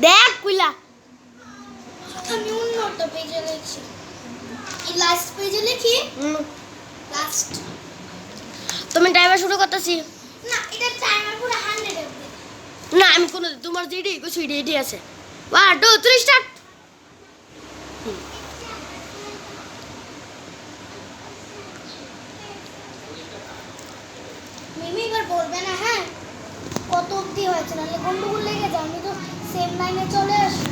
দেখ কুইলা আমি উন্নত পেজে লিখছি এই লাস্ট পেজে লিখি লাস্ট তুমি টাইমার শুরু করতেছি না এটা টাইমার পুরো 100 এ না আমি কোনো তোমার যেটি কিছু এটি আছে 1 2 3 স্টার্ট মিমি এবার বলবে না হ্যাঁ কত অবধি হয়েছে নাহলে গন্ডগোল লেগে যায় আমি তো সেম লাইনে চলে আসি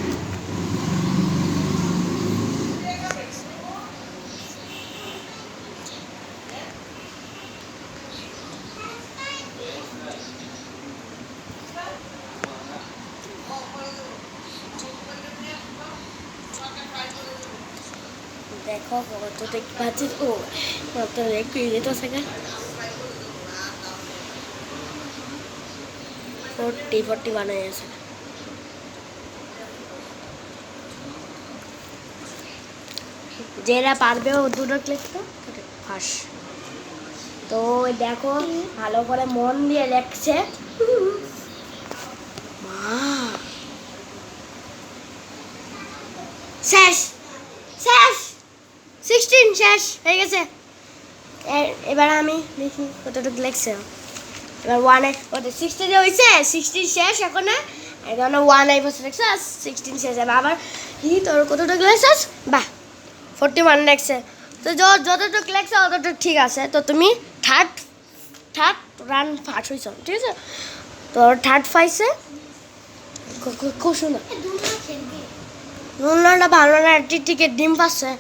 দেখো কত দেখতে পাচ্ছিস ও কত দেখতে যেত সেখানে 40 বানাই আছে যেরা পারবে ও দুটো ক্লিক তো ফাঁস তো দেখো ভালো করে মন দিয়ে লেখছে মা শেষ শেষ 16 শেষ হয়ে গেছে এবার আমি দেখি কতটুকু লেখছে এবার 1 ওটা 60 হয়েছে 60 শেষ এখন এখানে 1 এই বছর লেখছে 16 শেষ হবে আবার কি তোর কতটুকু লেখছিস বাহ 41 লেখছে তো যতটুকু লেখছে ততটুকু ঠিক আছে তো তুমি থার্ড রান ফার্স্ট হয়েছ ঠিক আছে তোর থার্ড পাইছে খুব সুন্দর দুটো খেলবি নুনটা ভালো না টিকে ডিম পাচ্ছে